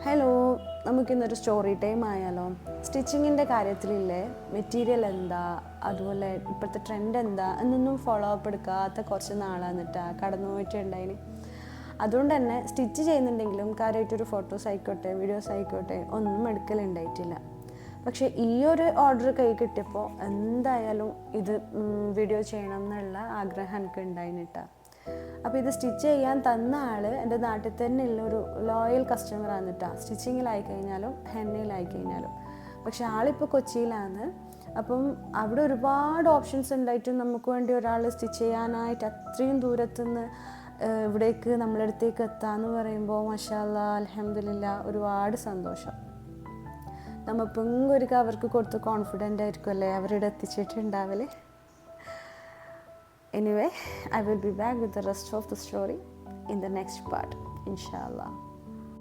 Hello, നമുക്കിന്നൊരു story time ആയാലോ? സ്റ്റിച്ചിങ്ങിൻ്റെ കാര്യത്തിലില്ലേ material എന്താ, അതുപോലെ ഇപ്പോഴത്തെ ട്രെൻഡ് എന്താ എന്നൊന്നും ഫോളോ അപ്പ് എടുക്കാത്ത കുറച്ച് നാളാന്നിട്ടാണ് കടന്നു പോയിട്ടുണ്ടായിന്. അതുകൊണ്ട് തന്നെ സ്റ്റിച്ച് ചെയ്യുന്നുണ്ടെങ്കിലും കാര്യമായിട്ടൊരു ഫോട്ടോസ് ആയിക്കോട്ടെ വീഡിയോസ് ആയിക്കോട്ടെ ഒന്നും എടുക്കലുണ്ടായിട്ടില്ല. പക്ഷേ ഈ ഒരു ഓർഡർ കൈ കിട്ടിയപ്പോൾ എന്തായാലും ഇത് വീഡിയോ ചെയ്യണം എന്നുള്ള ആഗ്രഹം എനിക്ക് ഉണ്ടായിട്ടാ. അപ്പോൾ ഇത് സ്റ്റിച്ച് ചെയ്യാൻ തന്ന ആൾ എൻ്റെ നാട്ടിൽ തന്നെ ഉള്ളൊരു ലോയൽ കസ്റ്റമർ ആന്നിട്ടാണ്, സ്റ്റിച്ചിങ്ങിലായി കഴിഞ്ഞാലും ഹെന്നയിലായി കഴിഞ്ഞാലും. പക്ഷെ ആളിപ്പോൾ കൊച്ചിയിലാണ്. അപ്പം അവിടെ ഒരുപാട് ഓപ്ഷൻസ് ഉണ്ടായിട്ടും നമുക്ക് വേണ്ടി ഒരാൾ സ്റ്റിച്ച് ചെയ്യാനായിട്ട് അത്രയും ദൂരത്തുനിന്ന് ഇവിടേക്ക് നമ്മളെ അടുത്തേക്ക് എത്താമെന്ന് പറയുമ്പോൾ മാഷാ അല്ലാ അൽഹംദുലില്ലാ ഒരുപാട് സന്തോഷം. നമ്മളിപ്പം ഒരിക്കൽ അവർക്ക് കൊടുത്ത് കോൺഫിഡൻ്റ് ആയിരിക്കുമല്ലേ അവരുടെ എത്തിച്ചിട്ടുണ്ടാവല്. Anyway, I will be back with the rest of the story in the next part, inshallah.